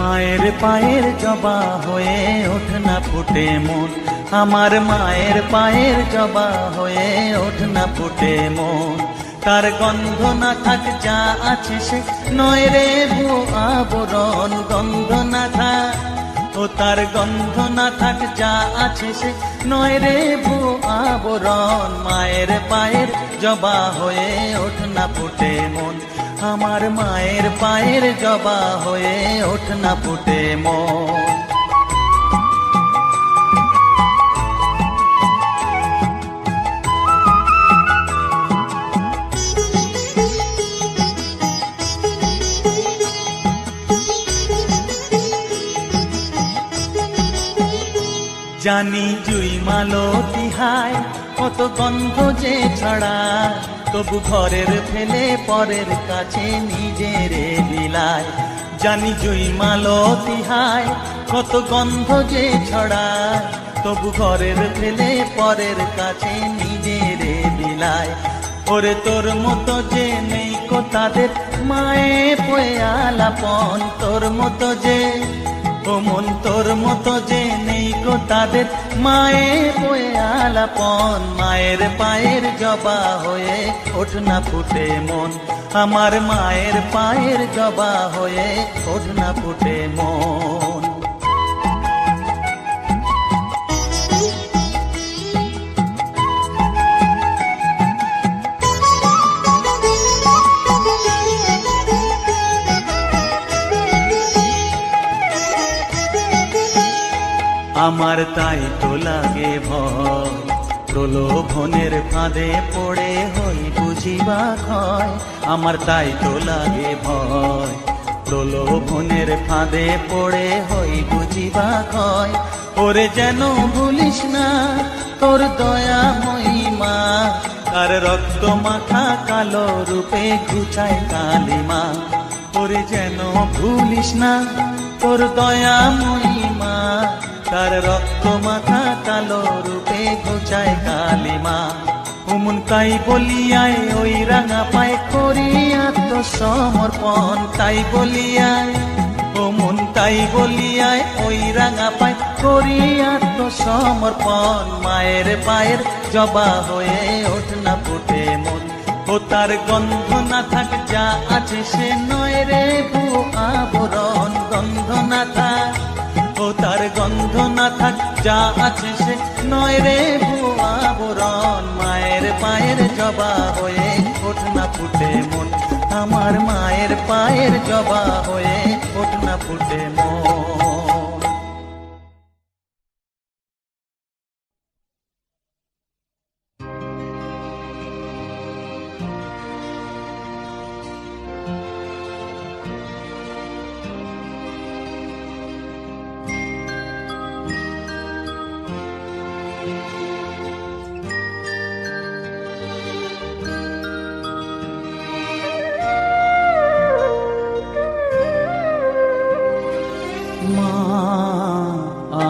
মায়ের পায়ের জবা হয়ে ওঠ না ফুটে মন, আমার মায়ের পায়ের জবা হয়ে ওঠ না ফুটে মন। তার গন্ধ না থাক যা আছে সে নয় রে ভুয়ো আবরণ, গন্ধ না থাক ও তার গন্ধ না থাক যা আছে সে নয় রে ভুয়ো আবরণ। মায়ের পায়ের জবা হয়ে ওঠ না ফুটে মন, আমার মায়ের পায়ের জবা হয়ে ওঠ না ফুটে মন। জানি জুই মালতী হায় কত গন্ধ যে ছড়ায়, তবু ঘরের ফেলে পরের কাছে নিজের বিলায়। জানি জুই মালতী হায় কত গন্ধ যে ছড়ায়, তবু ঘরের ফেলে পরের কাছে নিজের বিলায়। ওরে তোর মতো যে নেই কো তাদের মায়ে পয়ে আলাপন, তোর মতো যে ও মন তোর মতো যে নেই গো তাদের মায়ে বয়ে আলাপন। মায়ের পায়ের জবা হয়ে ওঠ না ফুটে মন, আমার মায়ের পায়ের জবা হয়ে ওঠ না ফুটে মন। আমার তাই তো লাগে ভয়, প্রলোভনের ফাঁদে পড়ে হই বুঝিবা ক্ষয়। আমার তাই তো লাগে ভয়, প্রলোভনের ফাঁদে পড়ে হই বুঝিবা ক্ষয়। ওরে যেন ভুলিস না তোর দয়া মহিমা, তার রক্ত মাখা কালো রূপে ঘুচায় কালিমা। ওরে যেন ভুলিস না তোর দয়া মহিমা, তার রক্ত মাখা কালো রূপে ঘুচায় কালিমা। উমন তাই বলিয়ায় ওই রাঙা পায় করি আত্মসমর্পণ, তাই বলিয়ায় ওমন তাই বলিয়ায় ওই রাঙা পায় করি আত্মসমর্পণ। মায়ের পায়ের জবা হয়ে ওঠ না ফুটে মন, ও তার গন্ধ না থাক যা আছে সে নয় রে ভুয়ো আবরণ, গন্ধ না থাক ও তার গন্ধ না থাক যা আছে সে নয় রে ভুয়ো আবরণ। মায়ের পায়ের জবা হয়ে ওঠ না ফুটে মন, আমার মায়ের পায়ের জবা হয়ে ওঠ না ফুটে মন।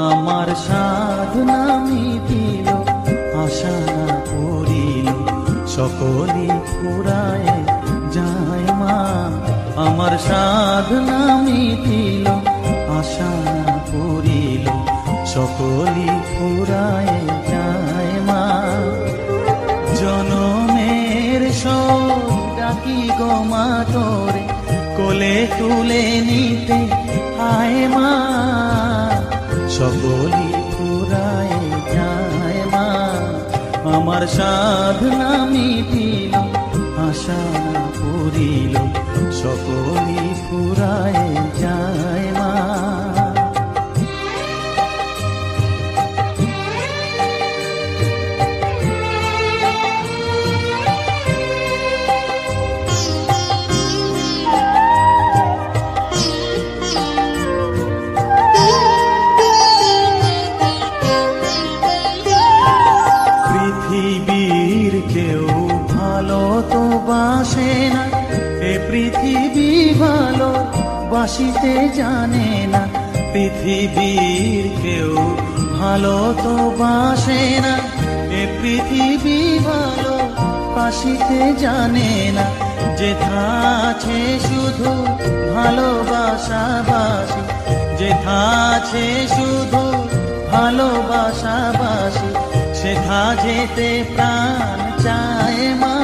আমার সাধনা মিটিল, আশা না করিল, সকলে ফুরায় যায় মা। আমার সাধনা মিটিল, আশা না করিল, সকলে ফুরায় যায় মা। জনমের সব ডাকি গো মা তোরে, কোলে তুলে নিতে আয় মা। সকলি ফুরায় যায় মা, আমার সাধনা মিটিল, আশা না করিল, সকলি ফুরায় যায় মা। পৃথিবীর কেউ ভালো তো বাসে না, এ পৃথিবী ভালো বাসিতে জানে না। পৃথিবীর কেউ ভালো তো বাসে না, এ পৃথিবী ভালো বাসিতে জানে না। যেথা আছে শুধু ভালোবাসা বাসি, যেথা আছে শুধু ভালোবাসাবাসি, সেথা যেতে প্রাণ চায় মা।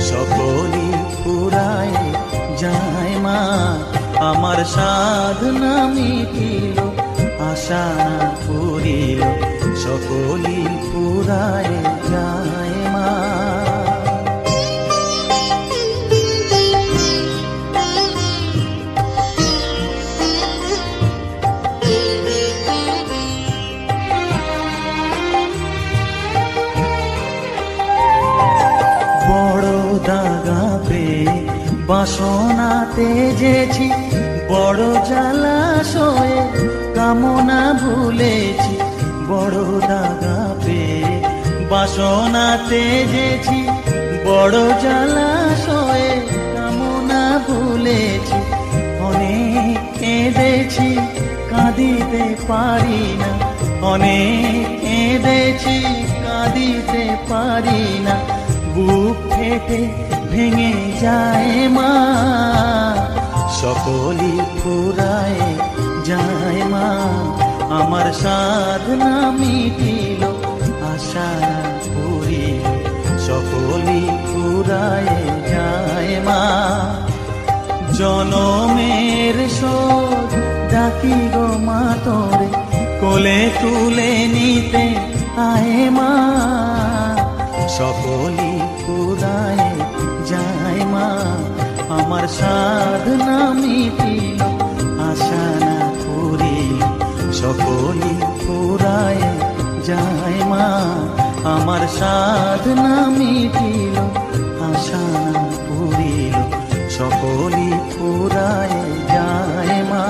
সকলই ফুরায় যায় মা, আমার সাধনা মিটিল, আশা না পুরিল, সকলই ফুরায় যায় মা। বড় দাগা পেয়ে বাসনা তেজেছি, বড় জলাশয়ে কামনা ভুলেছি। বড় দাগা পেয়ে বাসনা তেজেছি, বড় জলাশয়ে কামনা ভুলেছি। অনেক কেঁদেছি কাঁদিতে পারি না, অনেক কেঁদেছি কাঁদিতে পারি না। বুক ফেটে ভেঙে যায় মা, সকলই ফুরায় যায় মা। আমার সাধনা মিটিল, আশা পুরিল, সকলই ফুরায় যায় মা। জনমের শোধ ডাকি গো মা তোরে, কোলে তুলে নিতে আয় মা। সকলই ফুরায় যায় মা, আমার সাধনা মিটিল, আশা না পুরিল, সকলই ফুরায় যায় মা। আমার সাধনা মিটিল, আশা না পুরিল, সকলই ফুরায় যায় মা।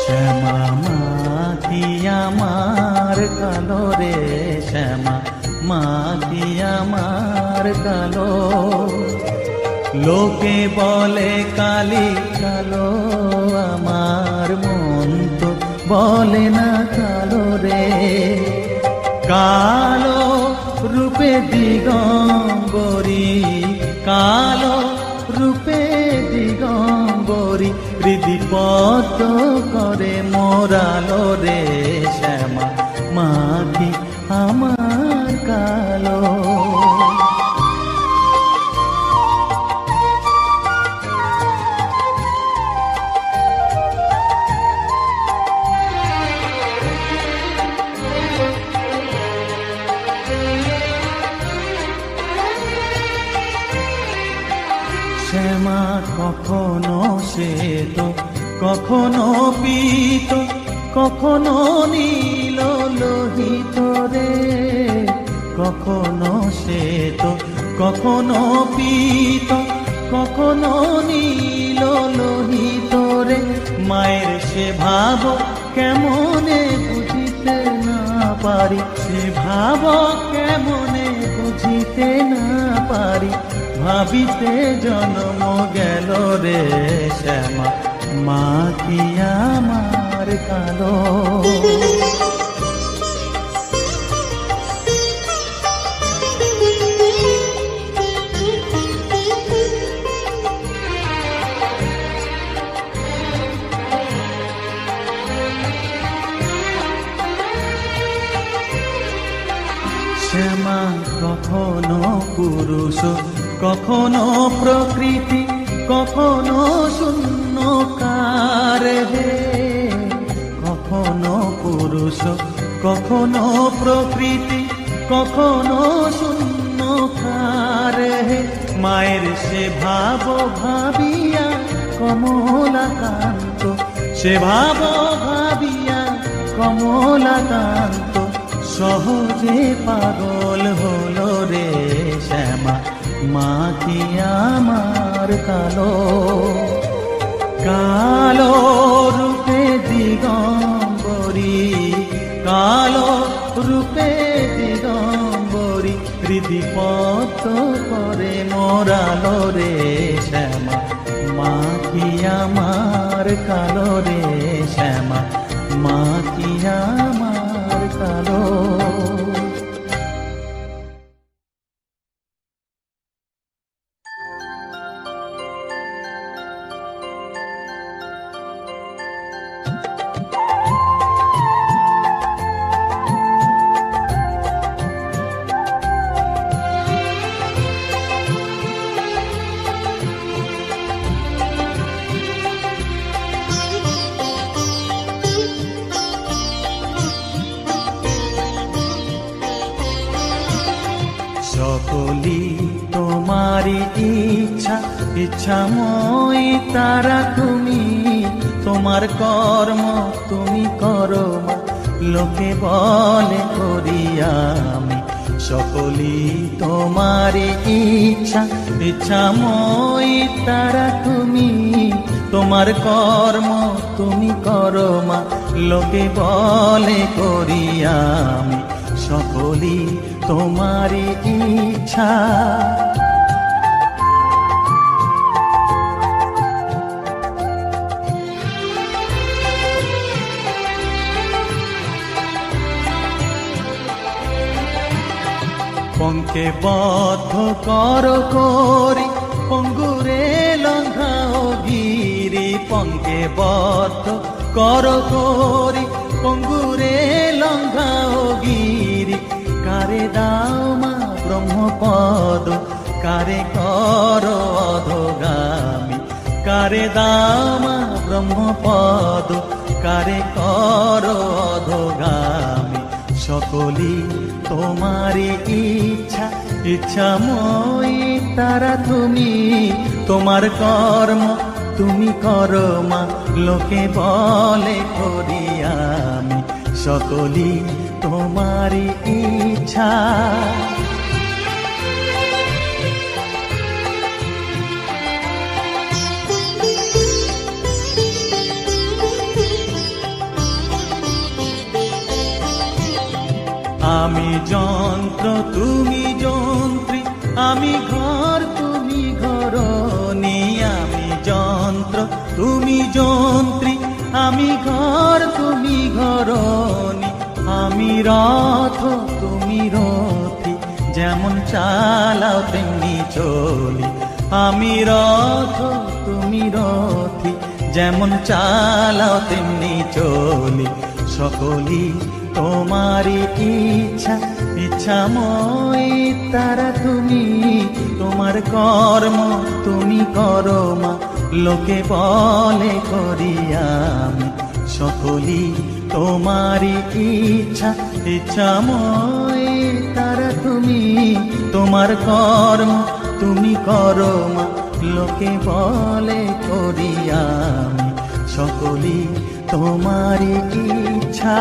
শ্যামা মাটি আমার কালো রে, শ্যামা মাটি আমার কালো। লোকে বলে কালি কালো, আমার মন তো বলে না কালো রে। কালো রূপে দিগম্বরী, কালো রূপে দিগম্বরী, হৃদি পদ্ম করে মোরালো রে। শ্যামা মাটি আমার কালো। শ্যামা কখনো শ্বেত, কখনো পীত, কখনো নীল লোহিত রে। কখনো শ্বেত, কখনো পীত, কখনো নীল লোহিত রে। মায়ের সে ভাব কেমনে বুঝিতে না পারি, সে ভাব কেমনে বুঝিতে না পারি। ভাবিতে জন্ম গেল রে শ্যামা মাটি আমার কালো। শ্যামা কখনো পুরুষ, কখনো প্রকৃতি, কখনো শূন্যকার হে। কখনো পুরুষ, কখনো প্রকৃতি, কখনো শূন্যকার হে। মায়ের সে ভাব ভাবিয়া কমলাকান্ত, সে ভাব ভাবিয়া কমলাকান্ত, সহজে পাগল হলো রে শ্যামা মাটি আমার কালো। কালো রূপে দিগম্বরী, কালো রূপে দিগম্বরী, হৃদি পদ্ম করে মোরালো রে শ্যামা কালো রে শ্যামা, মা কি আমার কালো। সকলি তোমারি ইচ্ছা, ইচ্ছাময়ী তারা তুমি, তোমার কর্ম তুমি করো মা, লোকে বলে করি আমি। সকলি তোমারি ইচ্ছা, ইচ্ছাময়ী তারা তুমি, তোমার কর্ম তুমি করো মা, লোকে বলে করি আমি। সকলি তোমারি ইচ্ছা। পঙ্কে বদ্ধ কর করি, পঙ্গুরে লঙ্ঘাও গিরি। পঙ্কে বদ্ধ কর করি, পঙ্গুরে লঙ্ঘাও গিরি। কারে দাও মা ব্রহ্মপদ, কারে কর অধগামী। কারে দাও মা ব্রহ্মপদ, কারে কর অধগামী। সকলি তোমারি ইচ্ছা, ইচ্ছাময়ী তারা তুমি, তোমার কর্ম তুমি করো মা, লোকে বলে করি আমি। সকলি তোমারি ইচ্ছা। আমি যন্ত্র তুমি যন্ত্রী, আমি ঘর তুমি ঘরণী। আমি যন্ত্র তুমি যন্ত্রী, আমি ঘর তুমি ঘরণী। আমি রথ তুমি রথী, যেমন চালাও তেমনি চলি। আমি রথ তুমি রথী, যেমন চালাও তেমনি চলি। সকলি তোমারি ইচ্ছা, ইচ্ছাময়ী তারা তুমি, তোমার কর্ম তুমি করো মা, লোকে বলে করি আমি। সকলি তোমারি ইচ্ছা, ইচ্ছাময়ী তারা তুমি, তোমার কর্ম তুমি করো মা, লোকে বলে করি আমি। সকলি তোমারি ইচ্ছা।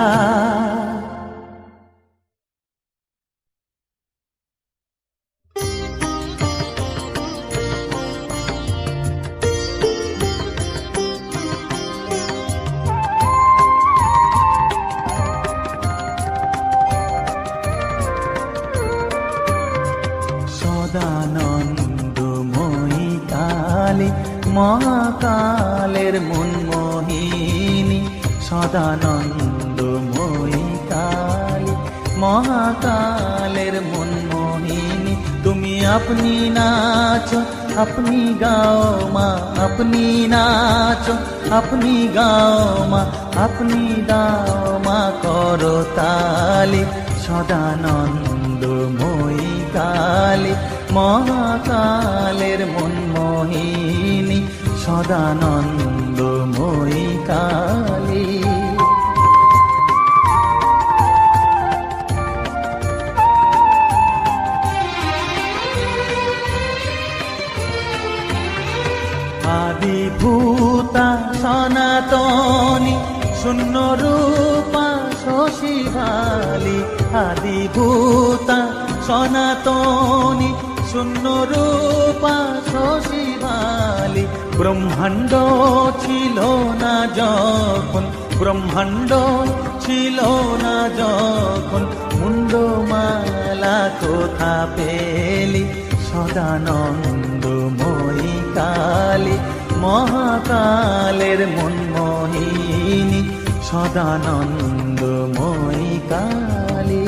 সদানন্দময়ী কালী, মহাকালের মনমোহিনী। সদানন্দময়ী কালী, মহাকালের মনমোহিনী। তুমি আপনি নাচো, আপনি গাও মা, আপনি নাচো, আপনি গাও মা, আপনি দাও মা করো তালি। সদানন্দময়ী কালী, মহাকালের মনমোহিনী। সদানন্দময়ী কালী। আদিভূতা সনাতনী, শূন্য রূপা শশীভালি। আদিভূতা সনাতনী, শূন্য রূপা শশীভালি। ব্রহ্মাণ্ড ছিল না যখন, ব্রহ্মাণ্ড ছিল না যখন, মুন্ডমালা কোথা পেলি। সদানন্দময়ী কালী, মহাকালের মনমোহিনী সদানন্দময়ী কালী।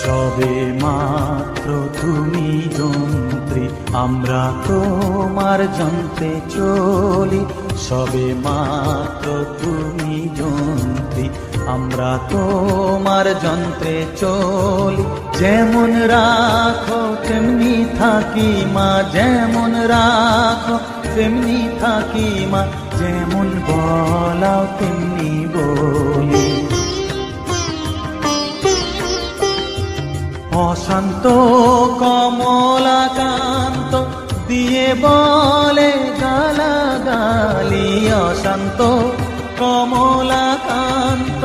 সবে মাত্র তুমি যন্ত্রী, আমরা তোমার যন্ত্রে চলি। সবে মাত্র তুমি যন্ত্রী, আমরা তোমার যন্ত্রে চলি। যেমন রাখো তেমনি থাকি মা, যেমন রাখো তেমনি থাকি মা, যেমন বলাও তেমনি বলি। অশান্ত কমলাকান্ত দিয়ে বলে গালাগালি, অশান্ত কমলাকান্ত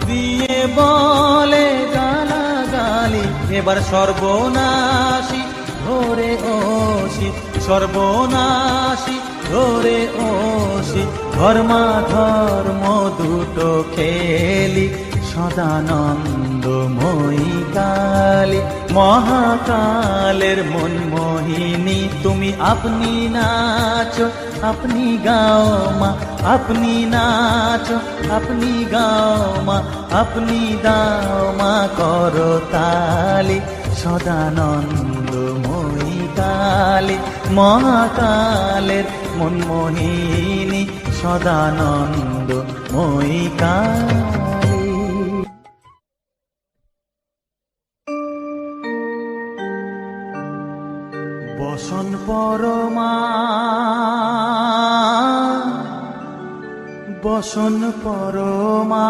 দিয়ে বলে গালাগালি। এবার সর্বনাশী ধরে ওসি, সর্বনাশী ধরে ওসি, ধর্মাধর্ম দুটো খেলি। সদানন্দময়ী কালী, মহাকালের মনমোহিনী তুমি আপনি নাচো আপনি গাও মা, আপনি নাচো আপনি গাও মা, আপনি দাও মা করতালি। সদানন্দময়ী কালী, মহাকালের মনমোহিনী সদানন্দময়ী কালী। বসন পরমা, বসন পরমা,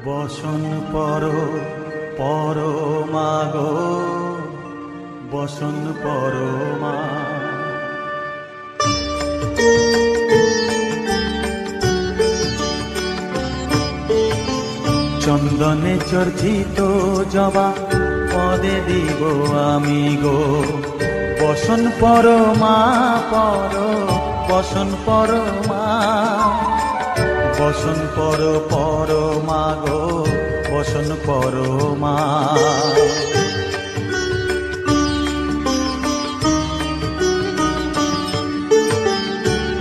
বসন পরমা গো, বসন পরমা। চন্দনে চর্চিত জবা পদে দিব আমি গো, বসন পরমা বসন পরমা, বসন পরমা গো, বসন পরমা।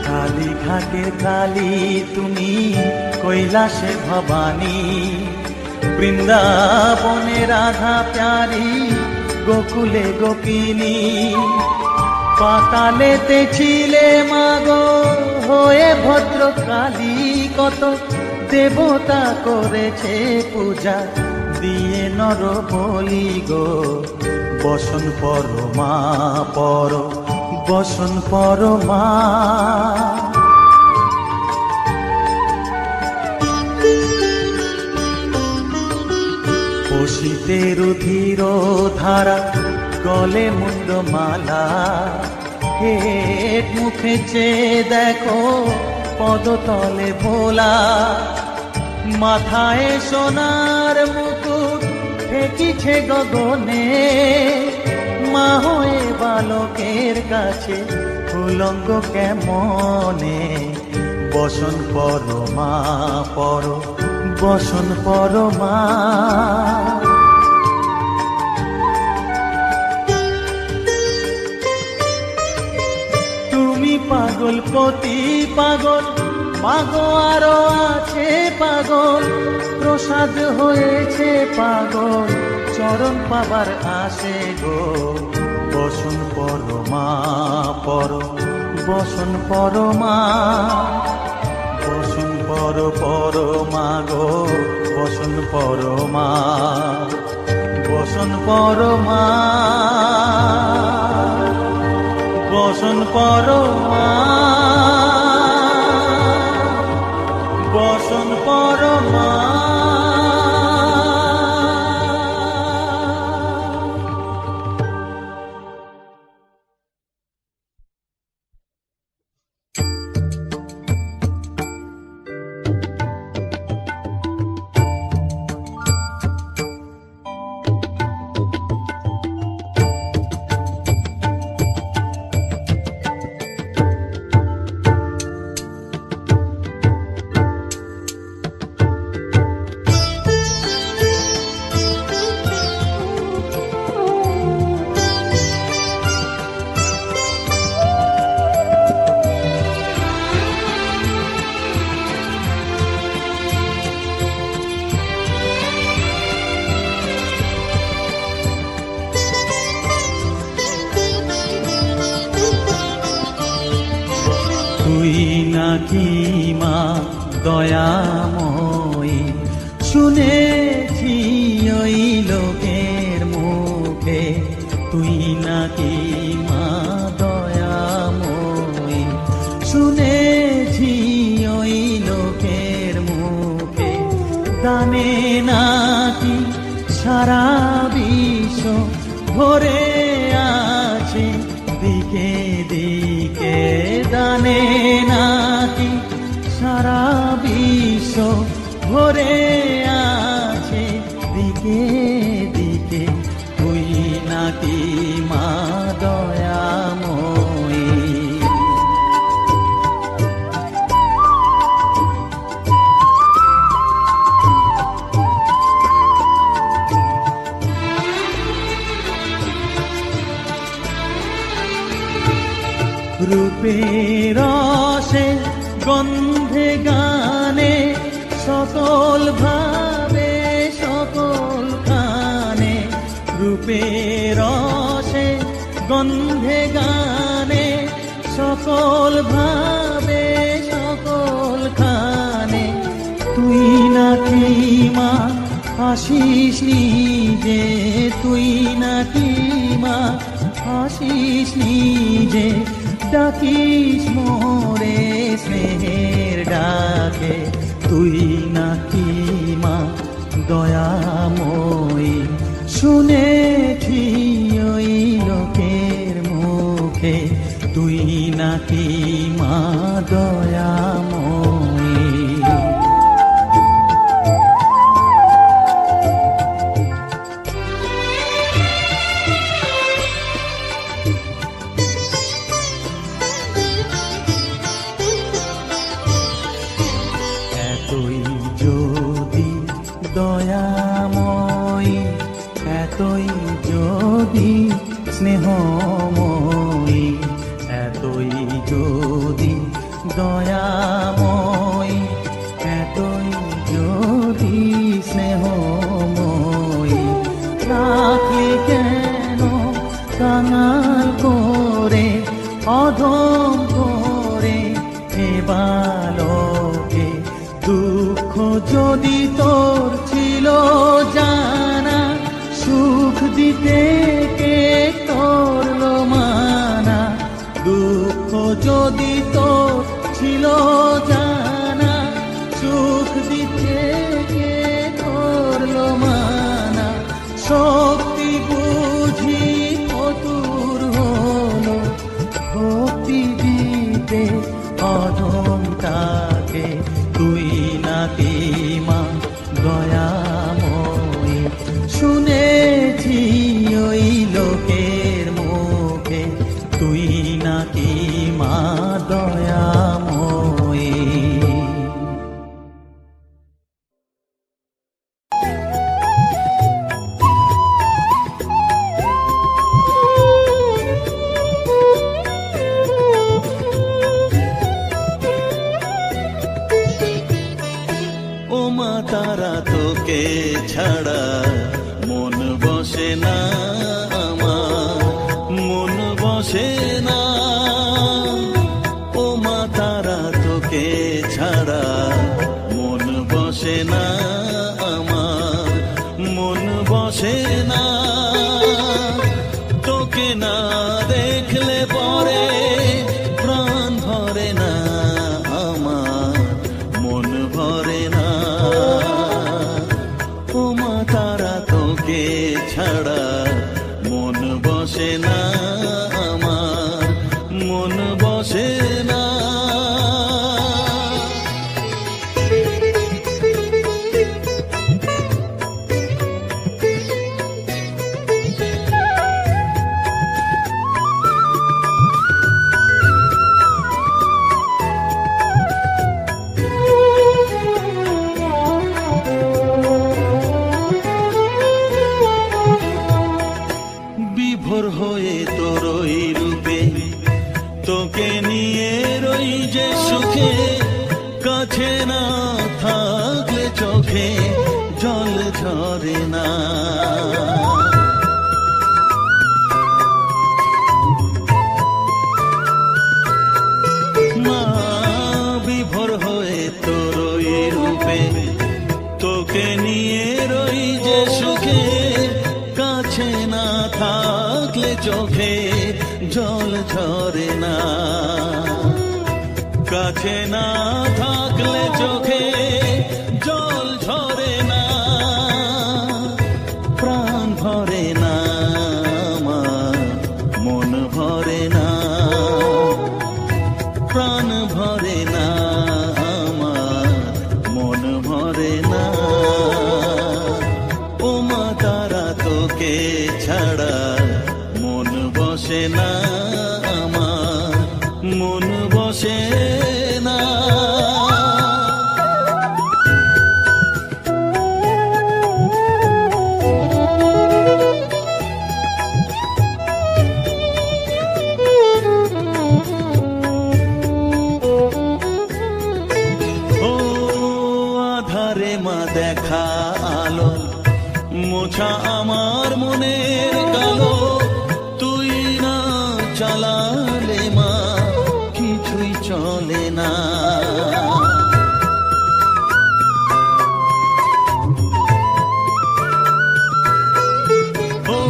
কালী ঘাটে কালী তুমি, কৈলাসে ভবানী, বৃন্দাবনে রাধা প্যারি, গোকুলে গোপিনী। পাতালেতে ছিলে মাগো হয়ে ভদ্রকালী, কত দেবতা করেছে পূজা দিয়ে নর বলি গো। বসন পরমা বসন পরমা। শীতে রুধির ধারা, গলে মুন্ডমালা, হেট মুখে চেয়ে দেখো পদতলে ভোলা। মাথায় সোনার মুকুট ঠেকিছে গগনে, মা হয়ে বালকের কাছে উলঙ্গ কেমনে। বসন পরমা বসন পরমা। তুমি পাগল পতি পাগল, মাগো আরো আছে পাগল, প্রসাদ হয়েছে পাগল, চরণ পাবার আসে গো। বসন পরমা বসন পরমা, বসন পরমা গো, বসন পরমা, বসন পরমা, বসন পরমা, বসন পরমা। তুই নাকি মা দয়াময়ী, শুনেছি ওই লোকের মুখে তুই নাকি মা দয়াময়ী, শুনেছি ওই লোকের মুখে দানে নাকি সারা বিশ্ব ভরে আছে দিকে দিকে, দানে নাকি সারা বিশ্ব ভরে আছে দিকে দিকে, তুই নাকি মা দয়াময়ী। রূপের রসে গন্ধে গানে সকল ভাবে সকল খানে, রূপের রসে গন্ধে গানে সকল ভাবে সকল খানে, তুই নাকি মা আসিস নিজে, তুই নাকি মা আসিস নিজে, ডাকিস মোরে স্নেহের ডাকে, তুই নাকি মা দয়াময়ী, শুনেছি ওই লোকের মুখে তুই নাকি মা দয়াময়ী। এতই যদি দয়াময়ী, এতই যদি স্নেহময়ী, এতই যদি দয়াময়ী, এতই যদি স্নেহময়ী, রাখলি কেন কাঙাল করে অধম করে এ বালকে, দুঃখ যদি তোর ছিল জানা, সুখ দিতে কে করলো মানা, দুঃখ যদি তোর ছিল জানা, সুখ দিতে কে করলো মানা, শক্তি বুঝি কতুর হলো ভক্তি দিতে অধম তাকে, তুই নাকি মা দয়াময়ী, শুনেছি ওই লোকের মুখে তুই নাকি মা দয়াময়ী। ও মা তারা তোকে ছাড়া মন বসে না আমার, মন বসে না। ও মা তারা তোকে ছাড়া মন বসে না আমার, মন বসে না। তোকে না দেখলে পরে প্রাণ ভরে না আমার, মন ভরে না। ও মা তারা তোকে ছাড়া মন বসে না আমার, মন বসে না। বিভোর হয়ে তোরই রূপে তোকে নিয়ে রই যে সুখে, কাছে না থাকলে চোখে জল ঝরে না। মা ঝরে না, কাছে না থাকলে চোখে জল ঝরে না, প্রাণ ভরে না আমার, মন ভরে না, প্রাণ ভরে না আমার, মন ভরে না। ও মা তারা তোকে ছাড়া মন বসে না আমার, মন বসে না। ও আধারে মা দেখা আলো, মোছা আমার মনের কালো, তুই না চালালে মা কিছুই চলে না। ও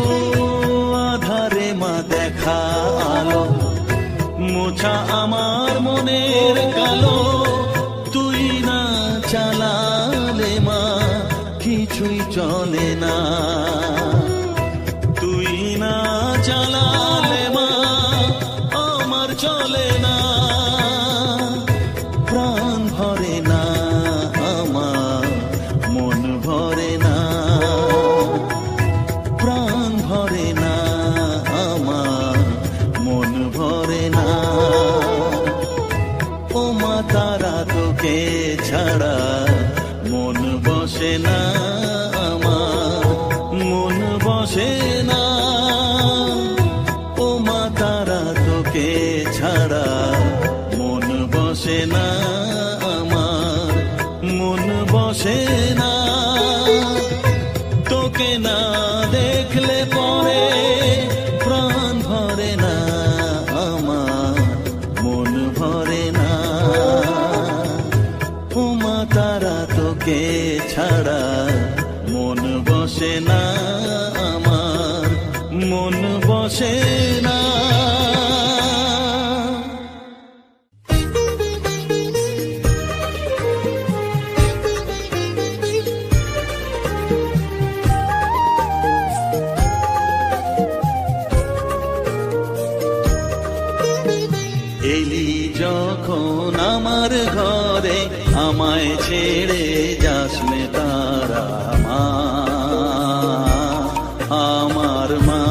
আধারে মা দেখা আলো, মোছা আমার মনের কালো, তুই না চালালে মা কিছুই চলে না। তুই না চালালে মা আমার চলে না, প্রাণ ভরে না আমার, মন ভরে না, প্রাণ ভরে না আমার, মন ভরে না। ও মা তারা তোকে ছাড়া মন বসে না আমার, মন বসে না। ও মা তারা তোকে ছাড়া মন বসে না আমার, মন বসে না। তোকে না দেখলে পরে প্রাণ ভরে না আমার, মন ভরে না। ও মা তারা তোকে ছাড়া মন বসে না আমার, মন বসে না। এলি যখন আমার ঘরে, আমায় ছেড়ে যাস নে তারা মা, আমার মা।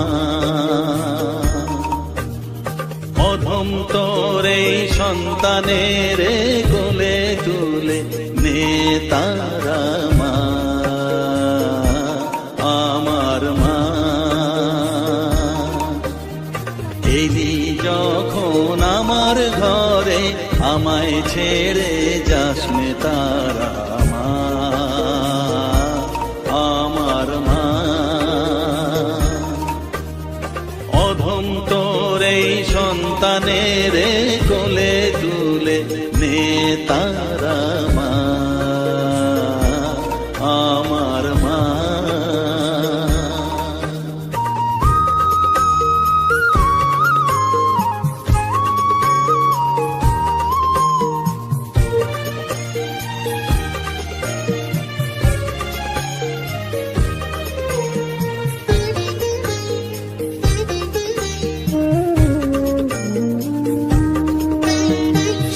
অধম তোর এই সন্তানের কোলে তুলে নে তারা মা, আমার মা। এলি যখন আমার ঘরে, আমায় ছেড়ে যাস নে তারা মা, আমার মা। অধম তোর এই সন্তানের কোলে তুলে নে তারা মা, আমার মা।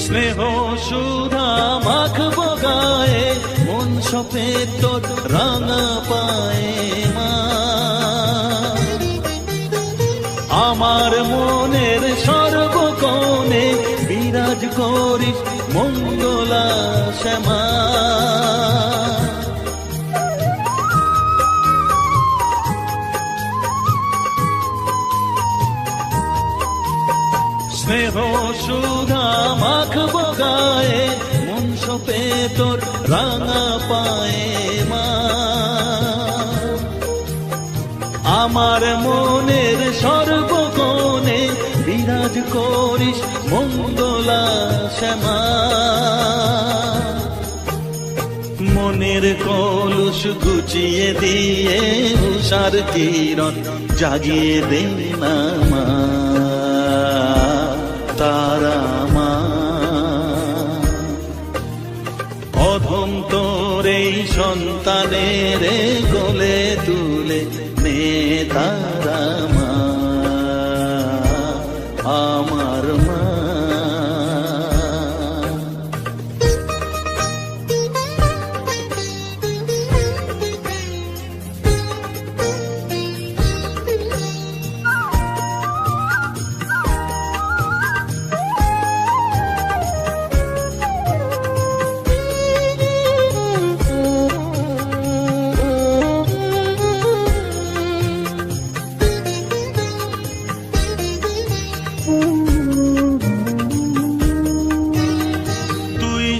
স্নেহ সুধা মাখবো গায়ে, মন সপে তোর রাঙা পায়ে মা। আমার মনের সর্বকোণে বিরাজ করিস মঙ্গলা শ্যামা। স্নেহ সুধা মাখবো গায়ে, মন সপে তোর রাঙা পায়ে মা। আমার মনের সর্বকোণে বিরাজ করিস মঙ্গলা শ্যামা। মনের কলুষ ঘুচিয়ে দিয়ে উষার কিরণ জাগিয়ে দে না মা। মা।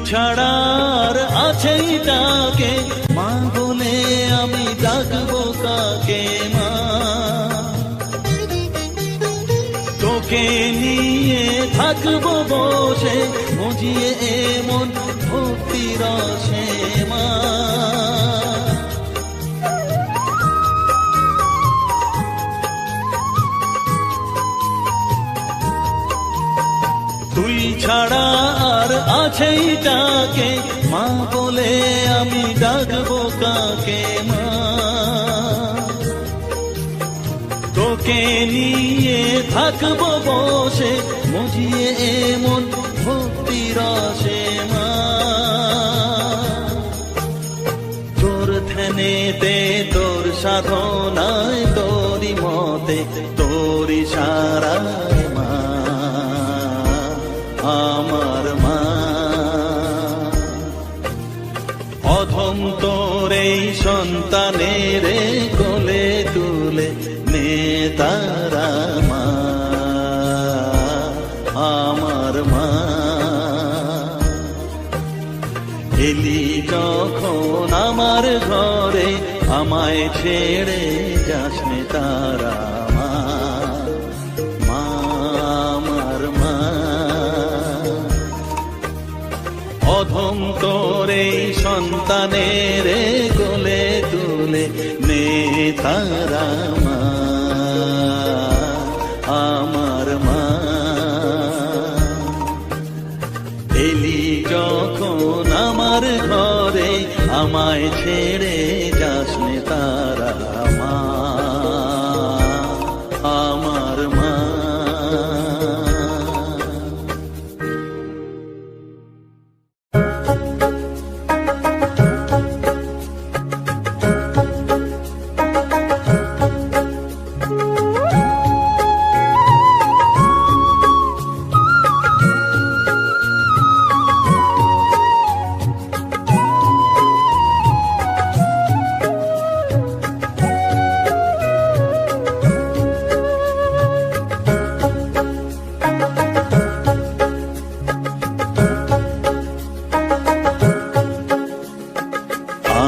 ছাড়ার আছেই তাকে মা বলে আমি ডাকবো কাকে মা। তোকে নিয়ে থাকবো বসে মজিয়ে এমন ভক্তি রসে মা। তুই ছাড়া আর আছেই তাকে মা বলে আমি ডাকবো কাকে মা। তোকে নিয়ে থাকবো বসে মজিয়ে এমন ভক্তি রসে মা। তোর ধ্যানেতে তোর সাধনায় তোরি মতে তোরি সারায় মা আমার মা। অধম তোর এই সন্তানের কোলে তুলে নে তারা মা আমার মা। এলি যখন আমার ঘরে আমায় ছেড়ে যাস নে তারা মা মা আমার মা। অধম তোর এই সন্তানের কোলে তুলে নে তারা মা আমার মা। এলি যখন আমার ঘরে আমায় ছেড়ে যাস নে তারা মা আমার মা।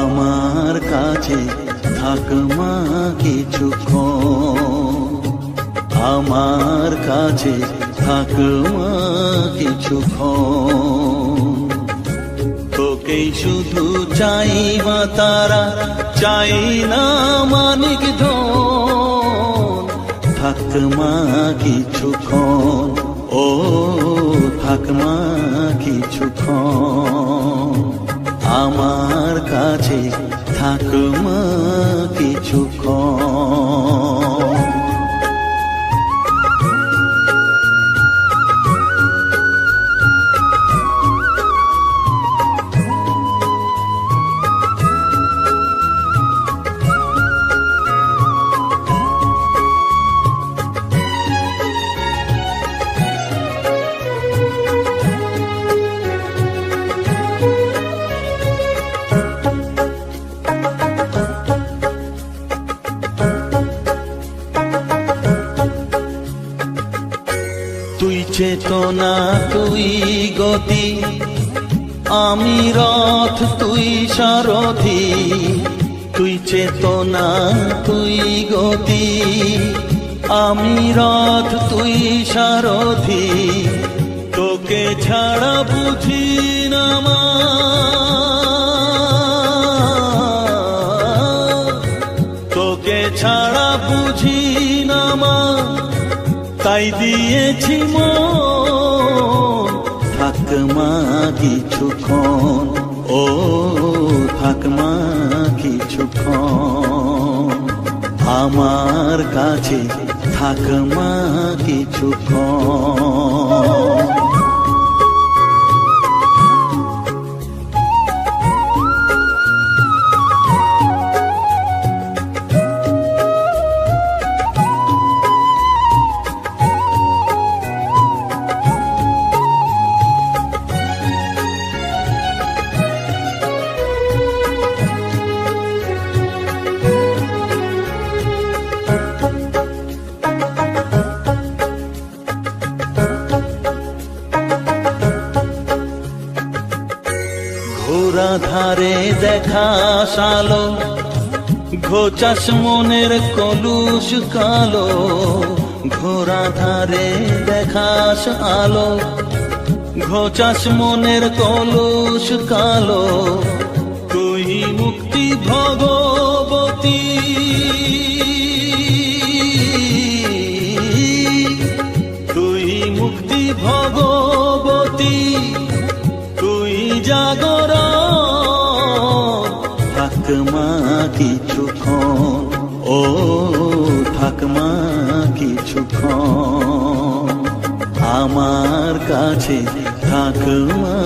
আমার কাছে থাক মা কিছুক্ষণ, আমার কাছে থাক মা কিছুক্ষণ। তোকেই শুধু চাই মা তারা, চাই না মানিক ধন। থাক মা কিছুক্ষণ, ও থাক মা কিছুক্ষণ। আমার কাছে থাক মা কিছুক্ষণ। তুই চেতনা তুই গতি, আমি রথ তুই সারথি। তুই চেতনা তুই গতি, আমি রথ তুই সারথি। তোকে ছাড়া বুঝি না মা, তোকে ছাড়া বুঝি না মা, তাই দিয়েছি মন। থাক মা কিছুক্ষণ, ও থাক মা কিছুক্ষণ। আমার কাছে থাক মা কিছুক্ষণ। ধারে দেখা সালো, ঘোচাস মনের কলুষ কালো, ঘোড়া ধারে দেখাস আলো, ঘোচাস মনের কলুষ কালো, তুই মুক্তি ভগবতী, তুই মুক্তি ভগবতী, তুই জাগরণ, থাকমা কিছুক্ষণ, ও থাকমা কিছুক্ষণ, আমার কাছে থাকমা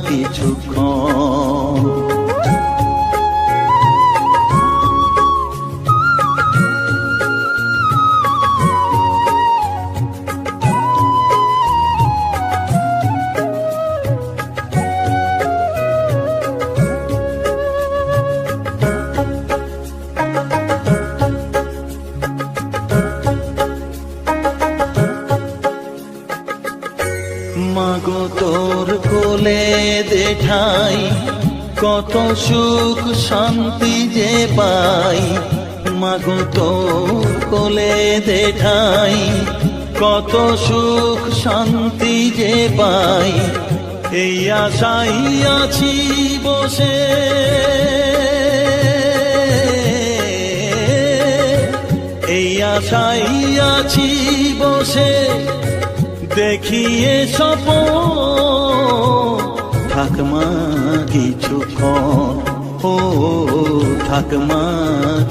কিছুক্ষণ। মাগো তোর কোলে দেঠাই, কত সুখ শান্তি যে পাই, মাগো তোর কোলে দেঠাই, কত সুখ শান্তি যে পাই, এই আশাই আছি বসে, এই আশাই আছি বসে, দেখিয়ে স্বপন, থাকমা কিছুক্ষণ, ও থাকমা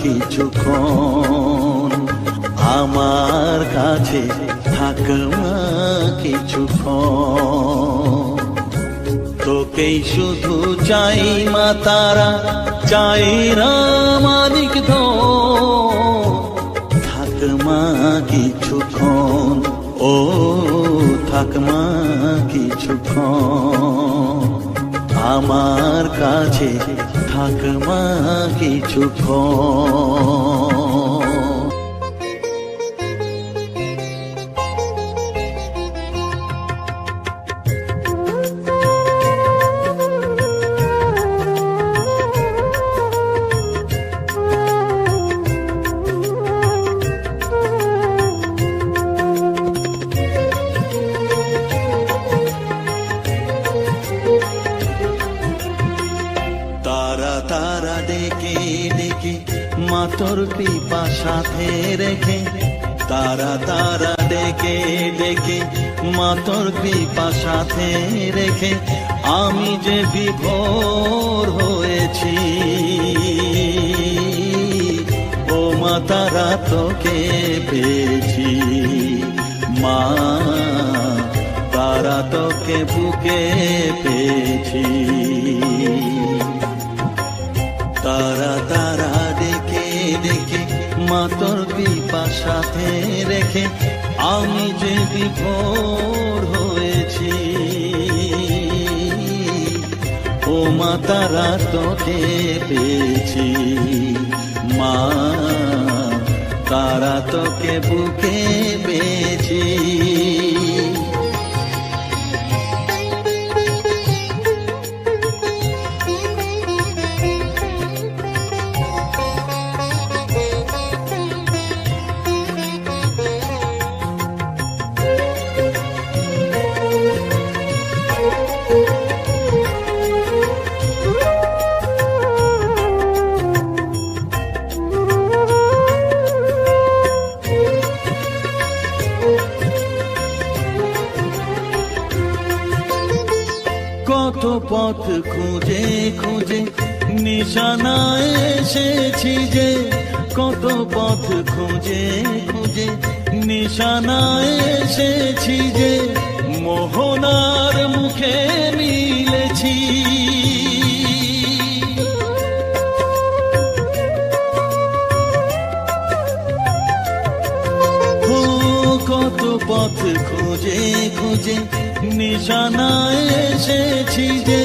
কিছুক্ষণ, আমার কাছে থাকমা কিছুক্ষণ। তোকেই শুধু চাই মা তারা, চাই রামানিক ধন, থাকমা কিছুক্ষণ, ও থাকমা কিছুক্ষণ, আমার কাছে থাকমা কিছুক্ষণ। তারা তারা ডেকে ডেকে মা তোর কৃপা সাথে রেখে, তারা তারা ডেকে ডেকে মা তোর কৃপা সাথে রেখে, আমি যে বিভোর হয়েছি, ও মা তারা তোকে পেয়েছি, মা তারা তোকে বুকে পেয়েছি। তারা তারা ডেকে ডেকে মা তোর কৃপা সাথে রেখে, আমি যে বিভোর হয়েছি, ও মা তারা তোকে পেয়েছি, মা তারা তোকে বুকে পেয়েছি। কত পথ খুঁজে খুঁজে নিশানায় এসেছি যে, কত পথ খুঁজে খুঁজে নিশানায় এসেছি যে, মোহনার মুখে মিলেছি। কত পথ খুঁজে খুঁজে নিশানায় এসেছি যে,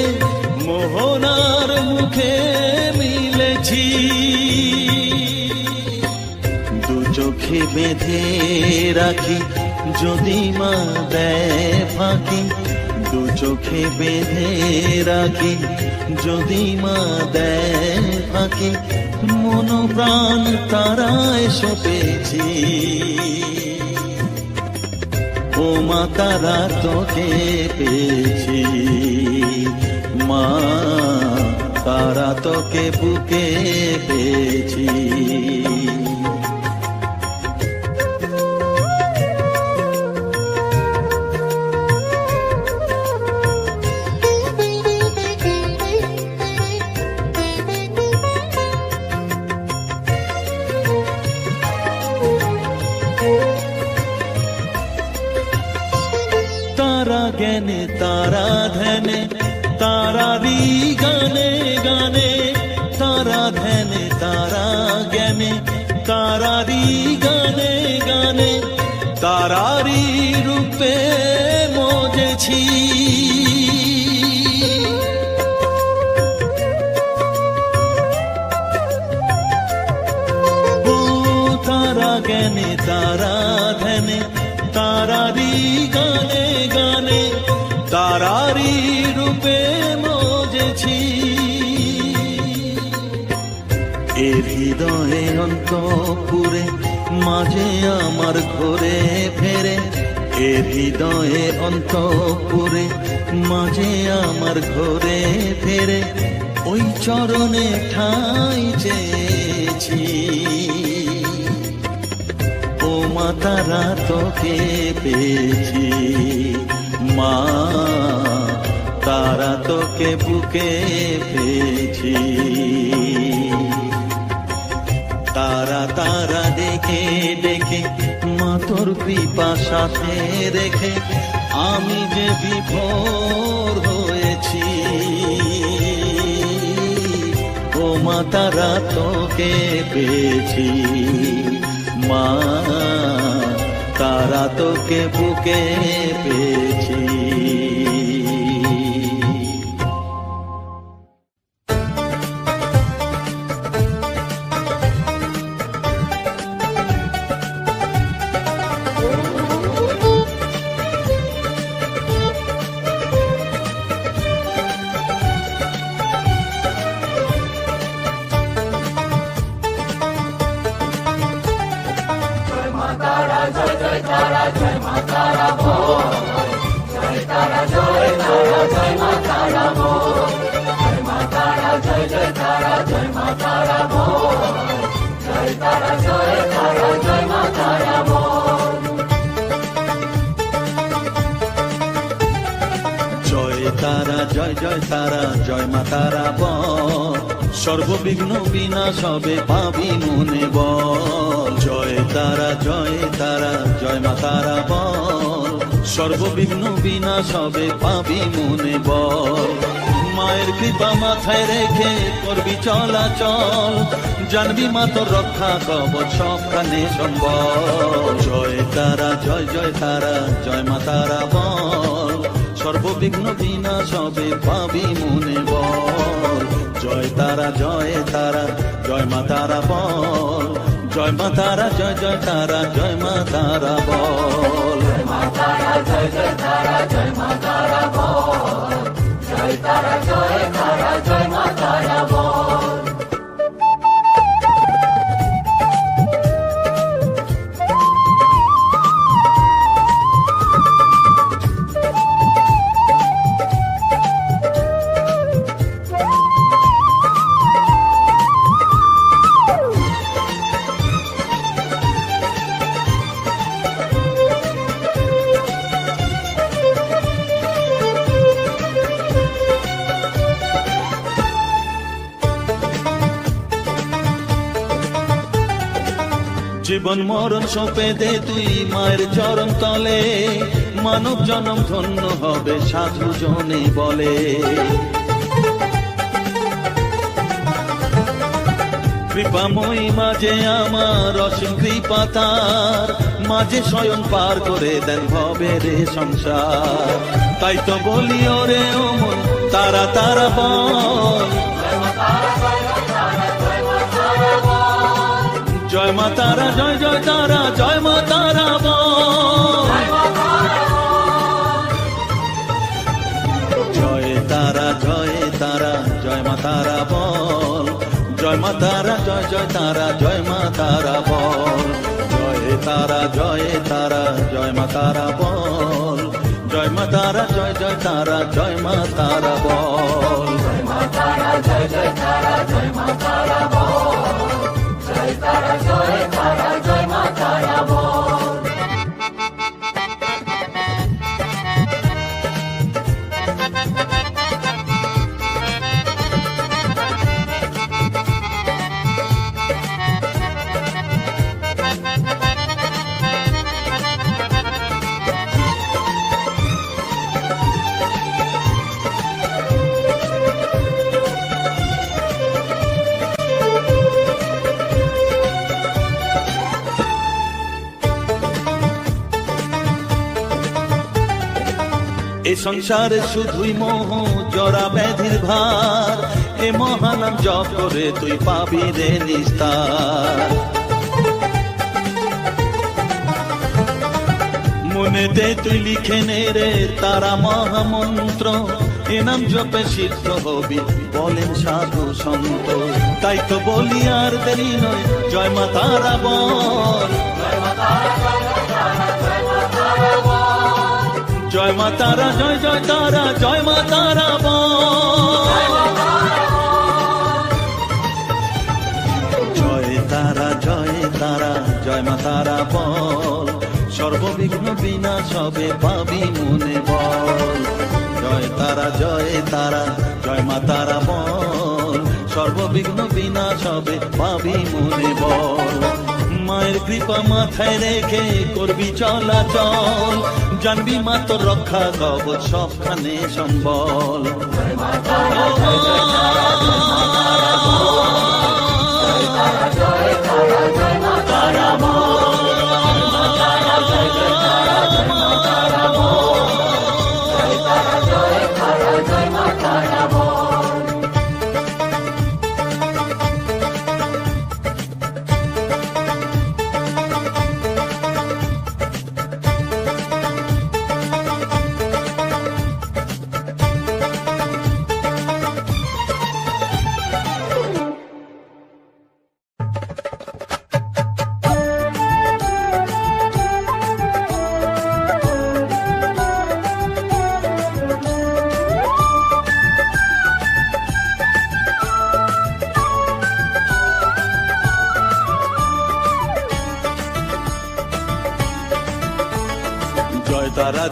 মোহনার মুখে মিলেছি। দু চোখে বেঁধে রাখি যদি মা দেয় ফাঁকি, দু চোখে বেঁধে রাখি, যদি মা দেয় ফাঁকি, মন প্রাণ তারায় সপেছি। ও মা তারা তোকে পেয়েছি, মা তারা তোকে বুকে পেয়েছি। তারা জ্ঞানে তারা ধ্যানে তারারি গানে গানে, তারা ধ্যানে তারা জ্ঞানে তারারি গানে গানে, তারারি রূপে মজেছি। ও তারা জ্ঞানে তারা ধ্যানে তারারি গানে গানে, তারারি রূপে মজেছি। এর হৃদয়ে অন্তপুরে মাঝে আমার ঘরে ফেরে, এর হৃদয়ে অন্তপুরে মাঝে আমার ঘরে ফেরে, ওই চরণে ঠাঁই চেয়েছি। ও মা তারা তোকে পেয়েছি, মা তারা তোকে বুকে পেয়েছি। তারা তারা ডেকে ডেকে মা তোর কৃপা সাথে রেখে, আমি যে বিভোর হয়েছি। ও মা তারা তোকে পেয়েছি, মা তারা তোকে বুকে পেয়েছি। তারা জয় জয় তারা জয় মা তারা বল, সর্ববিঘ্ন বিনাশ হবে পাবি মনে বল। জয় তারা জয় তারা জয় মা তারা বল, সর্ববিঘ্ন বিনাশ হবে পাবি মনে বল। মায়ের কৃপা মাথায় রেখে করবি চলাচল, জানবি মা তোর রক্ষা কবচ সবখানে সম্বল। জয় তারা জয় জয় তারা জয় মা তারা বল, সর্ববিঘ্ন বিনাশ হবে পাবি মনে বল। জয় তারা জয় তারা জয় মা তারা বল, জয় মা তারা জয় জয় তারা জয় মা তারা বল। জয় মা তারা জয় জয় তারা জয় মা তারা বল, জয় তারা জয় তারা জয় মা তারা বল। জীবন মরণ সঁপে দে তুই মায়ের চরণ তলে, মানব জনম ধন্য হবে সাধু জনে বলে। কৃপাময়ী মাঝে আমার অসীম কৃপা তার, মাঝে স্বয়ং পার করে দেন ভবের সংসার। তাই তো বলি ওরে ও মন তারা তারা বল, জয় মা তারা জয় জয় তারা জয় মা তারা বল। জয় জয় তারা জয় মা তারা বল জয় তারা জয় তারা জয় মা তারা বল জয় মা তারা জয় জয় তারা জয় মা তারা বল জয় মা তারা জয় জয় তারা জয় মা তারা বল জয় তারা জয় তারা জয় মা তারা বল এ সংসারে শুধুই মোহ জরা ব্যাধির ভার এ মহানাম জপ করে তুই পাবি রে নিস্তার মনেতে তুই লিখে নে রে তারা মহামন্ত্র এ নাম জপে সিদ্ধ হবি বলেন সাধু সন্ত তাই তো বলি আর দেরি নয় জয় মা তারা বল জয় মা তারা জয় জয় তারা জয় মা তারা বল জয় তারা জয় তারা জয় মা তারা বল সর্ববিঘ্ন বিনাশ হবে পাবি মনে বল জয় তারা জয় তারা জয় মা তারা বল সর্ববিঘ্ন বিনাশ হবে পাবি মনে বল মায়ের কৃপা মাথায় রেখে করবি চলাচল জানবি মা তোর রক্ষা কবচ সবখানে সম্বল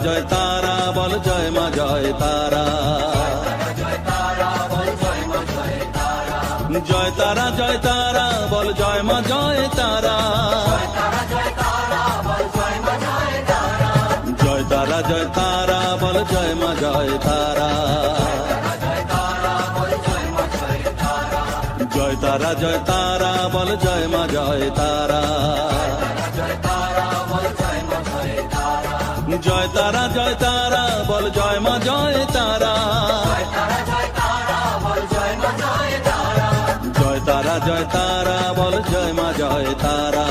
জয় তারা বল জয় মা জয় তারা জয় তারা জয় তারা বল জয় মা জয় তারা জয় তারা জয় তারা বল জয় মা জয় তারা জয় তারা জয় তারা বল জয় মা জয় তারা জয় তারা জয় তারা বল জয় মা জয় তারা জয় তারা জয় তারা বল জয় মা জয় তারা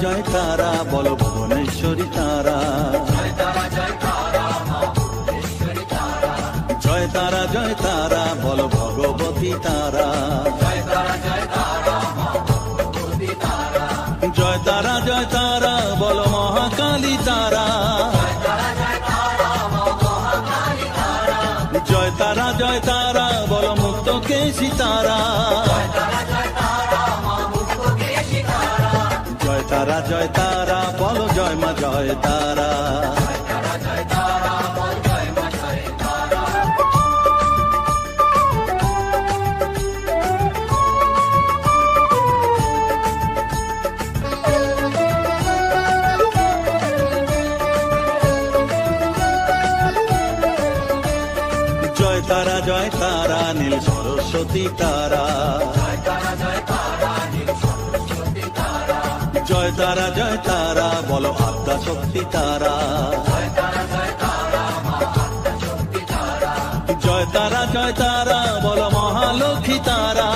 জয় তারা বল ভুবনেশ্বরী তারা জয় তারা জয় তারা বল ভগবতী তারা জয় তারা জয় তারা বল মহাকালী তারা জয় তারা জয় তারা বল মুক্ত কেশী তারা জয় তারা জয় তারা বল জয় মা জয় তারা জয় তারা জয় তারা নীল সরস্বতী তারা জয় জয় তারা বলো আদ্যা শক্তি তারা, জয় তারা বলো মহালক্ষ্মী তারা,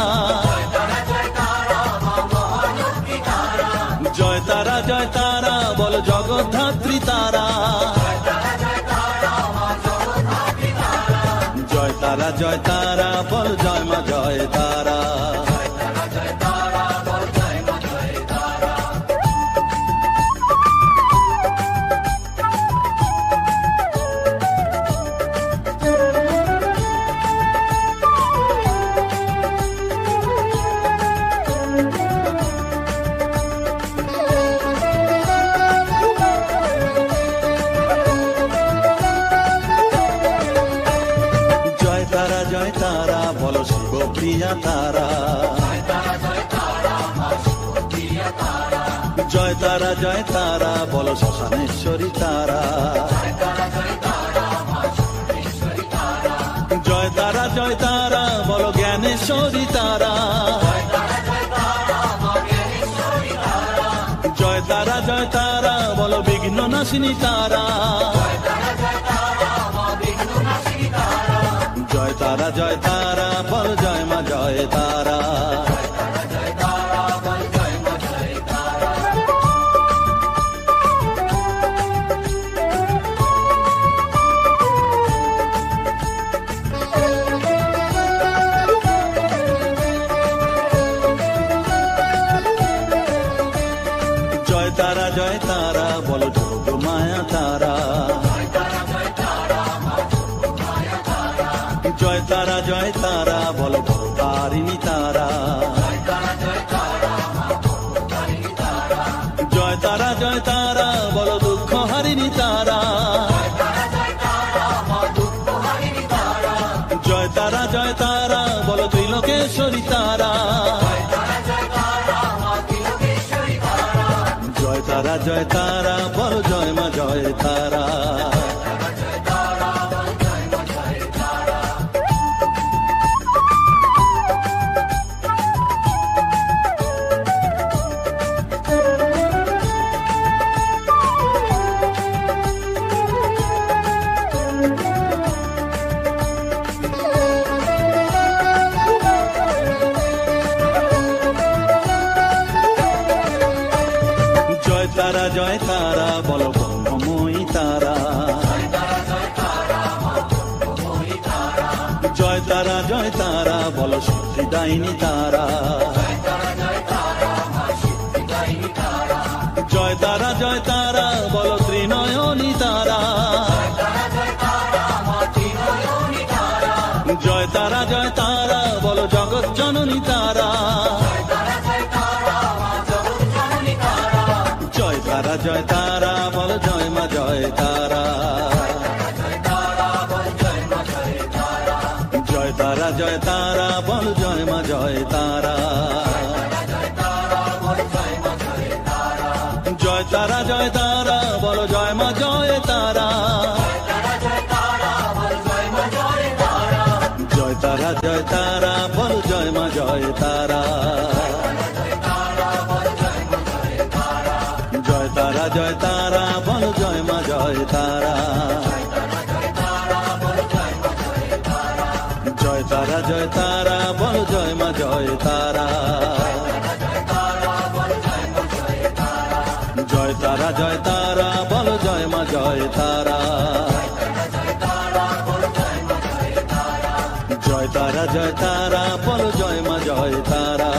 জয় তারা বলো জগদ্ধাত্রী তারা, জয় তারা বলো জয় মা জয় তারা। জয় তারা বলো শিবপ্রিয়া তারা, জয় তারা বলো শ্মশানেশ্বরী তারা, জয় তারা বলো জ্ঞানেশ্বরী তারা, জয় তারা বলো বিঘ্ন নাশিনী তারা, জয় তারা বল জয় মা জয় তারা। জয় তারা বলো যোগ মায়া তারা, জয় তারা বলো ভবতারিণী তারা, জয় তারা বলো দুঃখ হারিণী তারা, জয় তারা বলো ত্রিলোকেশ্বরী তারা, জয় তারা বলো জয় মা জয় তারা। জয় তারা বলো ব্রহ্মময়ী তারা, জয় তারা বলো সিদ্ধিদায়িনী তারা, জয় তারা বলো ত্রিনয়নী তারা, জয় তারা বলো জগৎ জননী তারা, জয় তারা বল জয় মা জয় তারা, জয় তারা বল জয় মা জয় তারা, জয় তারা বল জয় মা জয় তারা, জয় তারা বল জয় মা জয় তারা, জয় তারা বল জয় মা জয় তারা, জয় তারা বল জয় মা জয় তারা, জয় তারা বল জয় মা জয় তারা, জয় তারা বল জয় মা জয় তারা।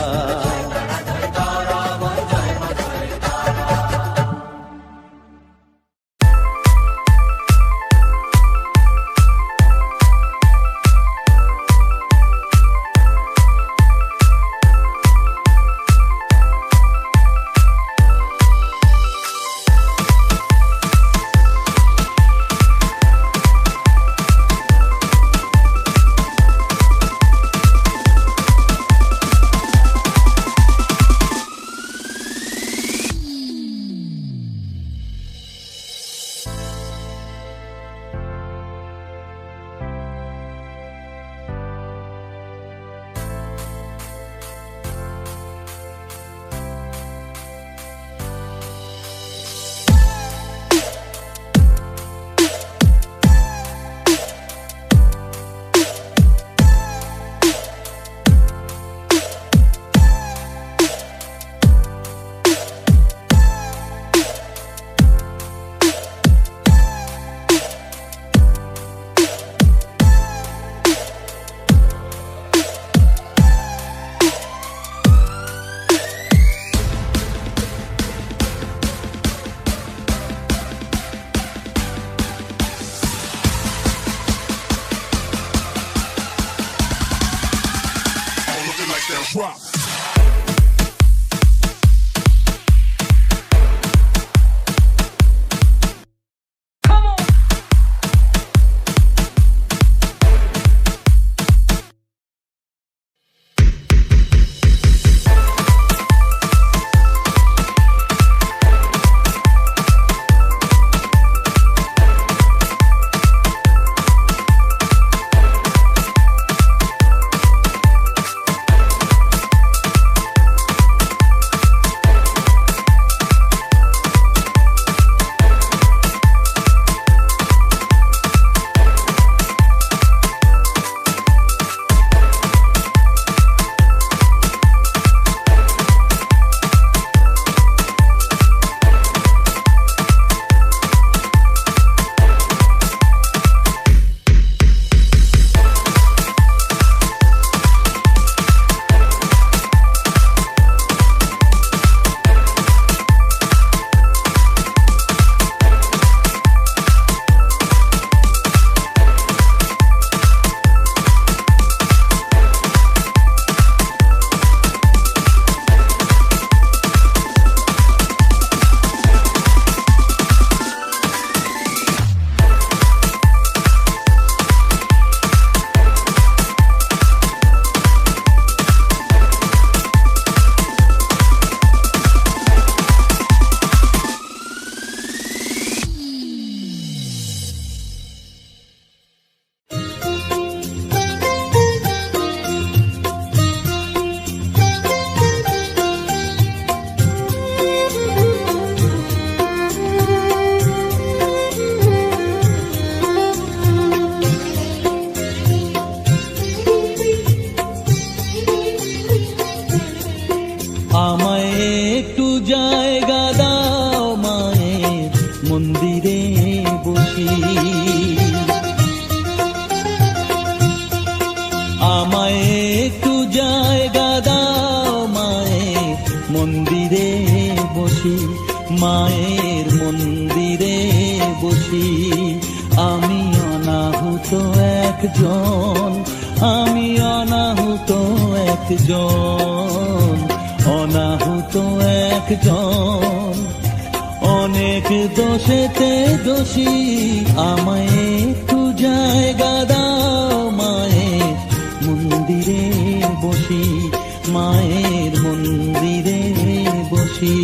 Drop. আমায় একটু জায়গা দাও মায়ের মন্দিরে বসি, আমায় একটু জায়গা দাও মায়ের মন্দিরে বসি, মায়ের মন্দিরে বসি। আমি অনাহুত একজন, আমি অনাহুত একজন, অনাহুত একজন, অনেক দোষেতে দোষী। আমায় একটু জায়গা দাও মায়ের মন্দিরে বসি, মায়ের মন্দিরে বসি।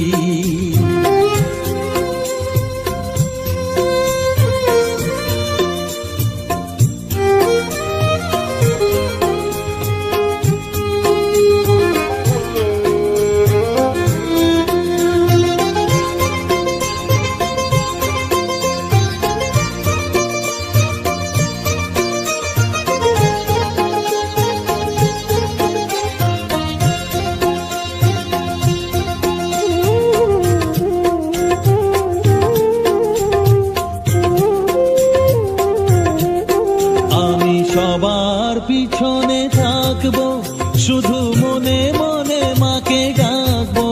সবার পিছনে থাকবো, শুধু মনে মনে মাকে ডাকবো।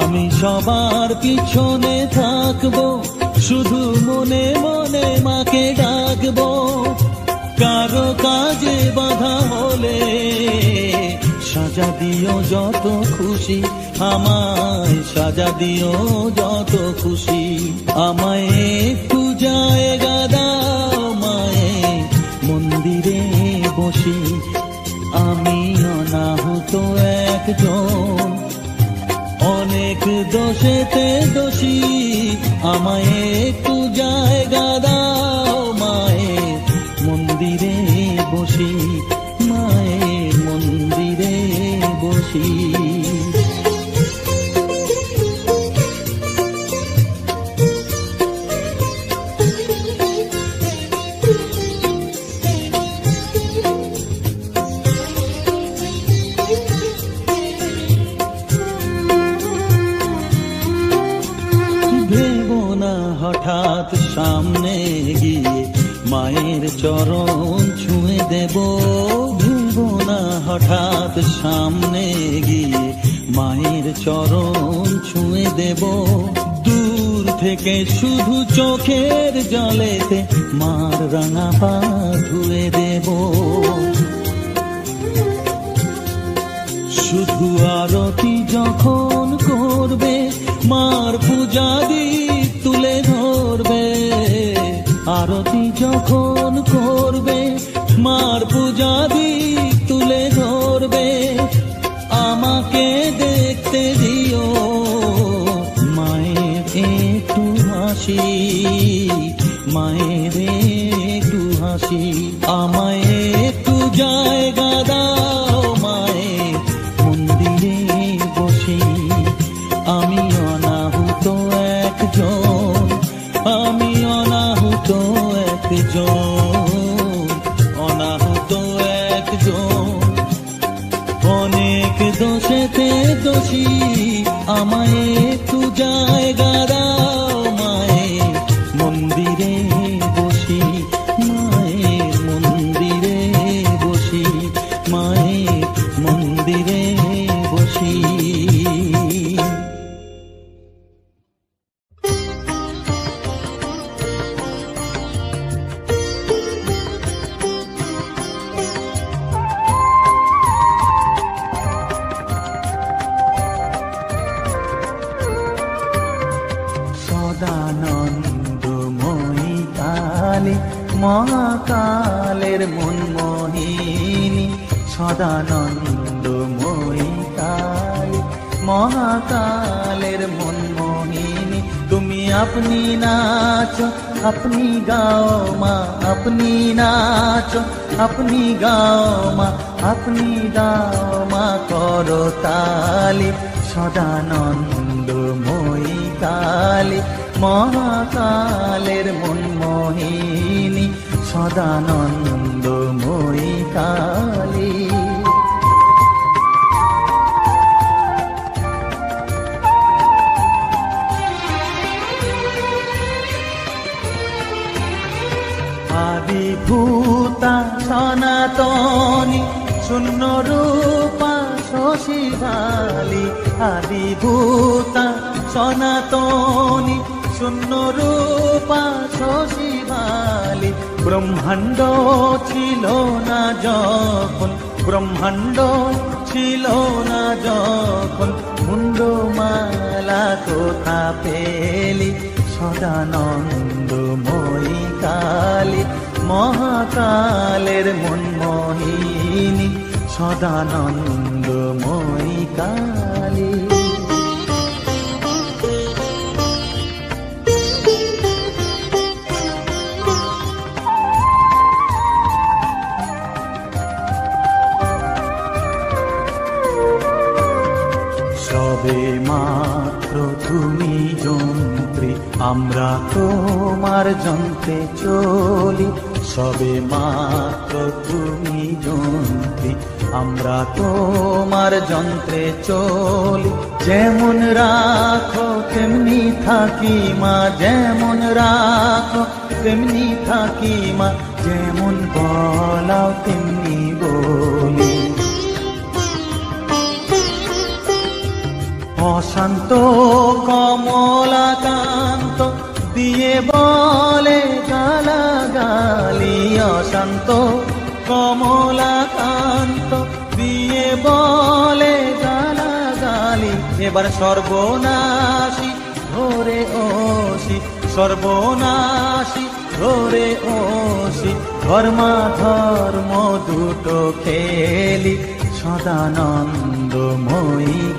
আমি সবার পিছনে থাকবো, শুধু মনে মনে মাকে ডাকবো। কারো কাজে বাধা হলে সাজা দিও যত খুশি, আমায় সাজা দিও যত খুশি। আমায় একটু জায়গা দাও মায়ের মন্দিরে বসি, আমি অনাহুত একজন, অনেক দোষেতে দোষী। আমায় একটু জায়গা দাও মায়ের মন্দিরে বসি, মায়ের মন্দিরে বসি। হঠাৎ সামনে গিয়ে মায়ের চরণ ছুঁয়ে দেব, ভুলবো না হঠাৎ সামনে গিয়ে মায়ের চরণ ছুঁয়ে দেব। দূর থেকে শুধু চোখের জলেতে মার রাঙা পা ধুয়ে দেব। যখন করবে মার পূজা দিক তুলে ধরবে, আমাকে দেখতে দিও মায়ের একটু হাসি, মায়ের একটু হাসি। আমায় একটু জায়গা দাও মায়ের মন্দিরে বসি, আমি অনাহুত একজন, আমি অনাহুত একজন, অনাহুত একজন। অনেক দোষেতে দোষী, আমায় একটু জায়গা দাও মায়ের মন্দিরে বসি, মায়ের মন্দিরে বসি, মায়ের মন্দিরে বসি। সদানন্দময়ী কালী মহাকালের মনমোহিনী, সদানন্দময়ী কালী মহাকালের মনমোহিনী। তুমি আপনি নাচো আপনি গাও মা, আপনি নাচো আপনি গাও মা, আপনি গাও মা করতালি। সদানন্দময়ী কালী মহাকালের মনমোহিনী, সদানন্দময়ী কালী। আদিভূতা সনাতনী শূন্য রূপা শশীভালি, আদিভূতা সনাতনী শূন্য রূপা শশীভালি। ব্রহ্মাণ্ড ছিল না যখন, ব্রহ্মাণ্ড ছিল না যখন, মুন্ডমালা কোথা পেলি। সদানন্দময়ী কালী মহাকালের মনমোহিনী, সদানন্দময়ী কালী। সবে মাত্র তুমি যন্ত্রী, আমরা তোমার যন্ত্রে চলি। সবে মাত্র তুমি যন্ত্রী, আমরা তোমার যন্ত্রে চলি। যেমন রাখো তেমনি থাকি মা, যেমন রাখো তেমনি থাকি মা, যেমন বলাও তেমনি বলি। অশান্ত কমলাকান্ত দিয়ে বলে গালাগালি, অশান্ত কমলাকান্ত দিয়ে বলে গালাগালি। এবার সর্বনাশী ধরে ওসি, সর্বনাশী ধরে ওসি, ধর্মা ধর্ম দুটো খেলি। সদানন্দময়ী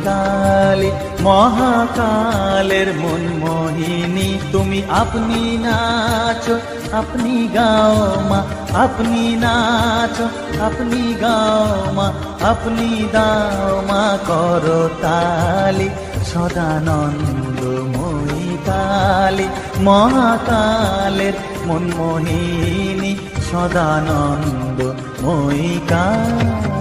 কালী মহাকালের মনমোহিনী, তুমি আপনি নাচো আপনি গাও মা, আপনি নাচো আপনি গাও মা, আপনি দাও মা করতালি। সদানন্দময়ী কালী মহাকালের মনমোহিনী, সদানন্দময়ী কালী।